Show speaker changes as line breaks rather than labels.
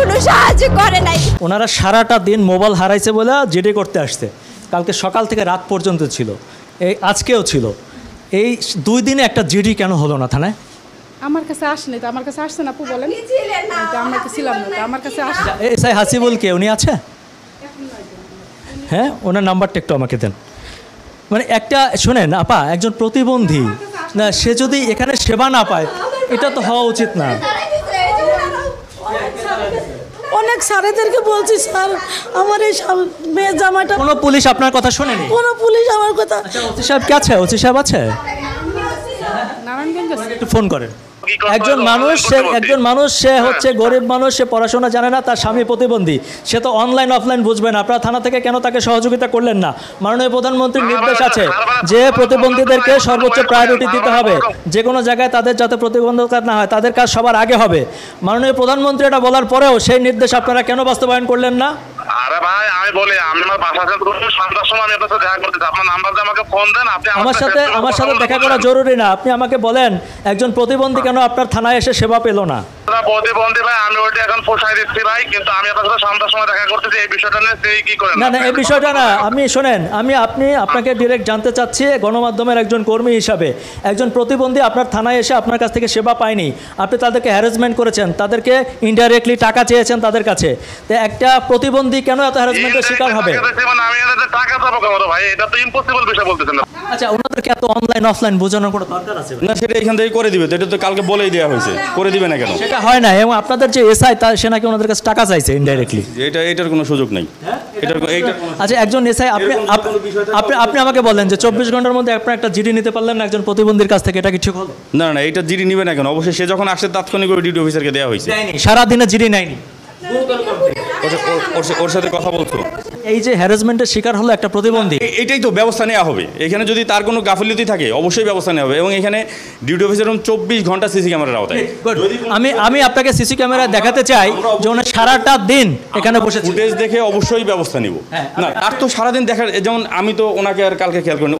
কোনো সাহায্য করে নাই।
ওনারা সারাটা দিন মোবাইল হারাইছে বলে জিডি করতে আসছে, কালকে সকাল থেকে রাত পর্যন্ত ছিল, এই আজকেও ছিল। এই 2 দিনে একটা জিডি কেন হলো না থানায়?
আমার কাছে আসেনি তো, আমার কাছে আসছে না আপু বলেন, আমরা তো ছিলাম না, আমার কাছে আসছে।
এসআই হাসিবুল কে, উনি আছে? হ্যাঁ, ওনার নাম্বারটা একটু আমাকে দেন। মানে একটা শোনেন আপা, একজন প্রতিবন্ধী না, সে যদি এখানে সেবা না পায়, এটা তো হওয়া উচিত না।
অনেক স্যারেদেরকে বলছি, স্যার আমার এই মেয়ে জামাইটা।
কোনো পুলিশ আপনার কথা শোনেনি?
কোনো পুলিশ আমার কথা।
ওসি সাহেব কে আছে? ওসি সাহেব আছে?
নারায়ণগঞ্জ
একটু ফোন করেন। একজন মানুষ সে হচ্ছে গরিব মানুষ, সে পড়াশোনা জানে না, তার স্বামী প্রতিবন্ধী, সে তো অনলাইন অফলাইন বুঝবে না। আপনারা থানা থেকে কেন তাকে সহযোগিতা করলেন না? মাননীয় প্রধানমন্ত্রীর নির্দেশ আছে যে প্রতিবন্ধীদেরকে সর্বোচ্চ প্রায়োরিটি দিতে হবে, যে কোনো জায়গায় তাদের যাতে প্রতিবন্ধকতা না হয়, তাদের কাজ সবার আগে হবে। মাননীয় প্রধানমন্ত্রী এটা বলার পরেও সেই নির্দেশ আপনারা কেন বাস্তবায়ন করলেন না?
আরে ভাই আমি বলি, আমি আমার বাসাতে সন্ধ্যার সময় আমি আপনার সাথে দেখা করতে চাই, আপনার নাম্বার দিয়ে আমাকে ফোন দেন। আপনি
আমার সাথে দেখা করা জরুরি না, আপনি আমাকে বলেন একজন প্রতিবন্ধী কেন আপনার থানায় এসে সেবা পেল না?
প্রতিবন্ধী ভাই আমি ওইটা এখন পোষাই দিচ্ছি ভাই, কিন্তু আমি আপনার সাথে সন্ধ্যার সময় দেখা করতেছি, এই বিষয়টা নিয়ে সেই কি করেন?
না, এই বিষয়টা না, আমি শোনেন, আপনাকে ডিরেক্ট জানতে চাচ্ছি গণমাধ্যমের একজন কর্মী হিসাবে, একজন প্রতিবন্ধী আপনার থানায় এসে আপনার কাছ থেকে সেবা পায়নি, আপনি তাদেরকে হ্যারাসমেন্ট করেছেন, তাদেরকে ইনডাইরেক্টলি টাকা চেয়েছেন তাদের কাছে, তো একটা প্রতিবন্ধী কেন এত হ্যারাসমেন্টের শিকার হবে?
আমি এদের টাকা দেবো কেন ভাই? এটা তো ইম্পসিবল বিষয় বলতেছেন না।
আচ্ছা, ওনাদেরকে এত অনলাইন অফলাইন বোঝানোর কোনো দরকার আছে
না? সেটা এখান থেকে করে দিবে তো, এটা তো কালকে বলেই দেওয়া হয়েছে, করে দিবে না কেন?
সেটা হয় না, এবং আপনাদের যে এসআই সে নাকি ওনাদের কাছে টাকা চাইছে ইনডাইরেক্টলি।
এটার কোনো সুযোগ নেই।
আচ্ছা, একজন এসআই আপনি আমাকে বলেন যে 24 ঘন্টার মধ্যে আপনার একটা জিডি নিতে পারলেন না একজন প্রতিবন্ধীর কাছ থেকে, এটা কি ঠিক হলো?
না, এটা জিডি নিবে না কেন? অবশ্যই সে যখন আসছে তাৎক্ষণিক করে ডিউটি অফিসারকে দেওয়া হয়েছে।
সারাদিনে জিডি নেয়নি,
ওর সাথে কথা বলছো।
এই যে হ্যারাসমেন্টের শিকার হলো একটা প্রতিবন্ধী,
এটাই তো ব্যবস্থা নেওয়া হবে। এখানে যদি তার কোনো গাফিলতি থাকে অবশ্যই ব্যবস্থা নেওয়া হবে, এবং এখানে ডিউটি অফিসার 24 ঘন্টা সিসি ক্যামেরার আওতায়।
আমি আপনাকে সিসি ক্যামেরা দেখাতে চাই যে ওনার সারাটা দিন এখানে বসে
ফুটেজ দেখে অবশ্যই ব্যবস্থা নিব। না, আর তো সারাদিন দেখার, যেমন আমি তো ওনাকে আর কালকে খেয়াল করিনি।